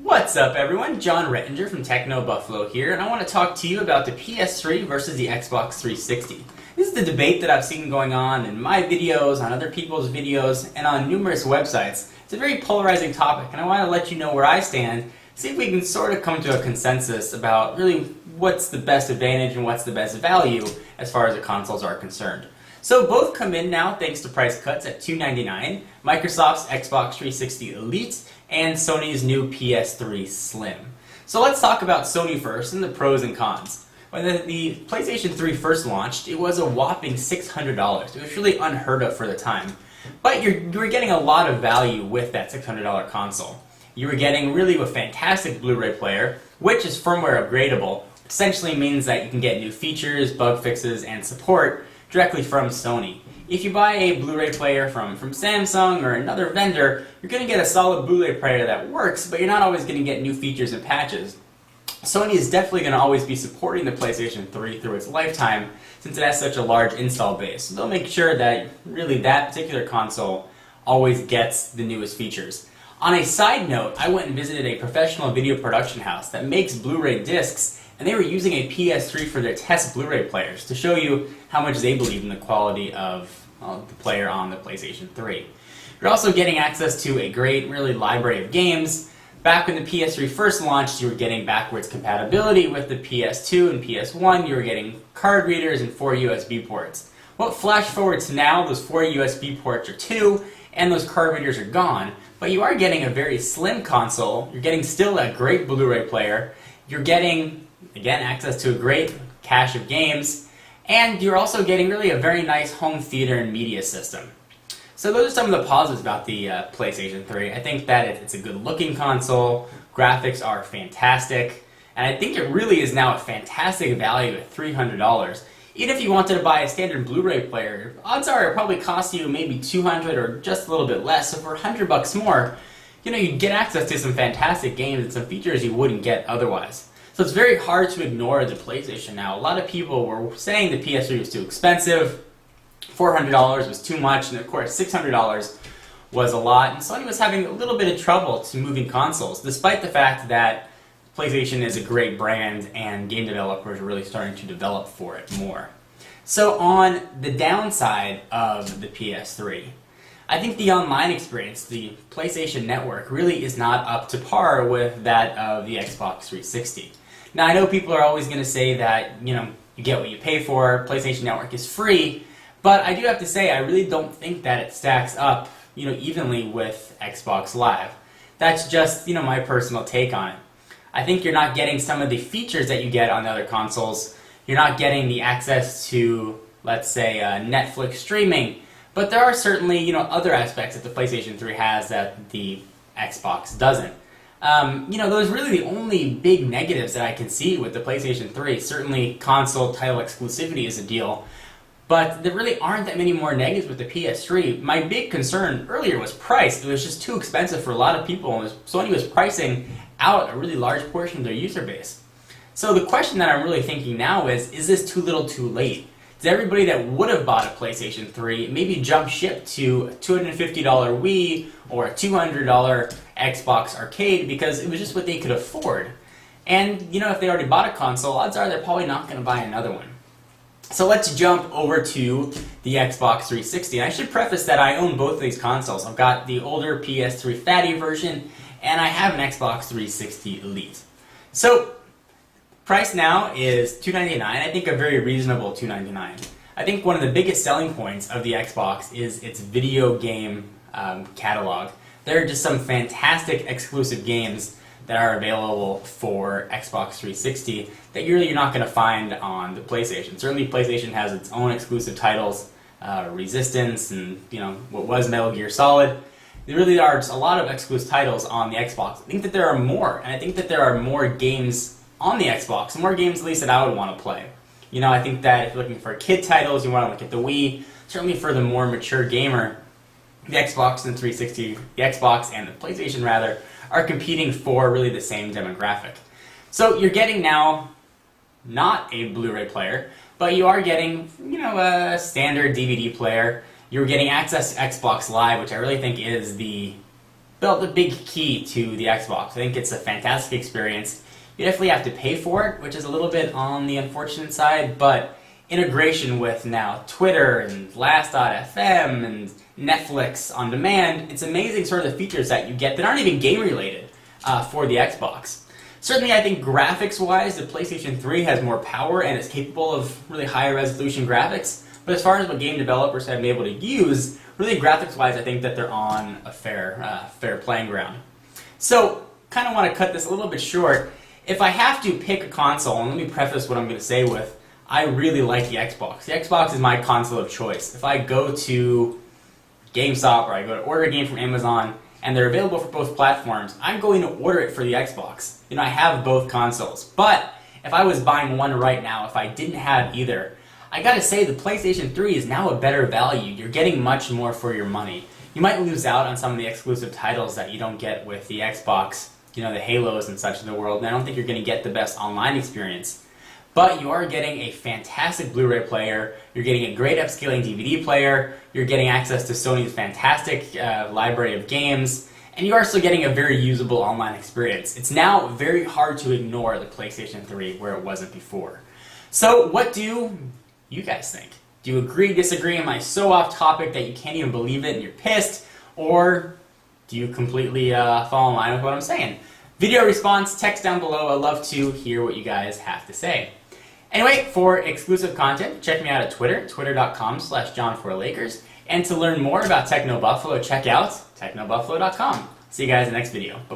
What's up everyone, John Rettinger from Techno Buffalo here, and I want to talk to you about the PS3 versus the Xbox 360. This is the debate that I've seen going on in my videos, on other people's videos, and on numerous websites. It's a very polarizing topic, and I want to let you know where I stand, see if we can sort of come to a consensus about really what's the best advantage and what's the best value as far as the consoles are concerned. So both come in now thanks to price cuts at $299, Microsoft's Xbox 360 Elite, and Sony's new PS3 Slim. So let's talk about Sony first and the pros and cons. When the PlayStation 3 first launched, it was a whopping $600. It was really unheard of for the time. But you were getting a lot of value with that $600 console. You were getting really a fantastic Blu-ray player, which is firmware upgradable. Essentially means that you can get new features, bug fixes, and support directly from Sony. If you buy a Blu-ray player from Samsung or another vendor, you're going to get a solid Blu-ray player that works, but you're not always going to get new features and patches. Sony is definitely going to always be supporting the PlayStation 3 through its lifetime, since it has such a large install base. So they'll make sure that really that particular console always gets the newest features. On a side note, I went and visited a professional video production house that makes Blu-ray discs, and they were using a PS3 for their test Blu-ray players to show you how much they believe in the quality of the player on the PlayStation 3. You're also getting access to a great, really, library of games. Back when the PS3 first launched, you were getting backwards compatibility with the PS2 and PS1. You were getting card readers and 4 USB ports. Well, flash forward to now, those 4 USB ports are 2, and those card readers are gone. But you are getting a very slim console. You're getting still a great Blu-ray player. You're getting, again, access to a great cache of games. And you're also getting really a very nice home theater and media system. So those are some of the positives about the PlayStation 3. I think that it's a good looking console, graphics are fantastic, and I think it really is now a fantastic value at $300. Even if you wanted to buy a standard Blu-ray player, odds are it probably cost you maybe $200 or just a little bit less, so for $100 more, you'd get access to some fantastic games and some features you wouldn't get otherwise. So it's very hard to ignore the PlayStation now. A lot of people were saying the PS3 was too expensive, $400 was too much, and of course $600 was a lot, and Sony was having a little bit of trouble to moving consoles, despite the fact that PlayStation is a great brand and game developers are really starting to develop for it more. So on the downside of the PS3, I think the online experience, the PlayStation Network, really is not up to par with that of the Xbox 360. Now, I know people are always going to say that, you get what you pay for, PlayStation Network is free, but I do have to say I really don't think that it stacks up, evenly with Xbox Live. That's just, my personal take on it. I think you're not getting some of the features that you get on the other consoles. You're not getting the access to, let's say, Netflix streaming, but there are certainly, other aspects that the PlayStation 3 has that the Xbox doesn't. Those are really the only big negatives that I can see with the PlayStation 3. Certainly console title exclusivity is a deal, but there really aren't that many more negatives with the PS3. My big concern earlier was price. It was just too expensive for a lot of people, and Sony was pricing out a really large portion of their user base. So the question that I'm really thinking now is this too little too late? Does everybody that would have bought a PlayStation 3 maybe jump ship to a $250 Wii or a $200 Xbox Arcade because it was just what they could afford? And, if they already bought a console, odds are they're probably not going to buy another one. So let's jump over to the Xbox 360. And I should preface that I own both of these consoles. I've got the older PS3 Fatty version, and I have an Xbox 360 Elite. So price now is $299. I think a very reasonable $299. I think one of the biggest selling points of the Xbox is its video game catalog. There are just some fantastic exclusive games that are available for Xbox 360 that you're not going to find on the PlayStation. Certainly PlayStation has its own exclusive titles, Resistance and what was Metal Gear Solid. There really are just a lot of exclusive titles on the Xbox. I think that there are more, and I think that there are more games on the Xbox, more games at least that I would want to play. I think that if you're looking for kid titles, you want to look at the Wii. Certainly for the more mature gamer, the Xbox and 360, the Xbox and the PlayStation rather, are competing for really the same demographic. So you're getting now not a Blu-ray player, but you are getting, a standard DVD player. You're getting access to Xbox Live, which I really think is the built the big key to the Xbox. I think it's a fantastic experience. You definitely have to pay for it, which is a little bit on the unfortunate side, but integration with now Twitter and Last.fm and Netflix on demand, it's amazing sort of the features that you get that aren't even game related for the Xbox. Certainly I think graphics-wise, the PlayStation 3 has more power and is capable of really higher resolution graphics, but as far as what game developers have been able to use, really graphics-wise I think that they're on a fair playing ground. So, kind of want to cut this a little bit short. If I have to pick a console, and let me preface what I'm going to say with, I really like the Xbox. The Xbox is my console of choice. If I go to GameStop or I go to order a game from Amazon and they're available for both platforms, I'm going to order it for the Xbox. You know, I have both consoles. But if I was buying one right now, if I didn't have either, I gotta say the PlayStation 3 is now a better value. You're getting much more for your money. You might lose out on some of the exclusive titles that you don't get with the Xbox, you know, the Halos and such in the world, and I don't think you're going to get the best online experience. But you are getting a fantastic Blu-ray player, you're getting a great upscaling DVD player, you're getting access to Sony's fantastic library of games, and you are still getting a very usable online experience. It's now very hard to ignore the PlayStation 3 where it wasn't before. So what do you guys think? Do you agree, disagree? Am I so off topic that you can't even believe it and you're pissed? Or do you completely fall in line with what I'm saying? Video response, text down below. I'd love to hear what you guys have to say. Anyway, for exclusive content, check me out at Twitter, twitter.com/John4Lakers. And to learn more about Techno Buffalo, check out technobuffalo.com. See you guys in the next video. Bye-bye.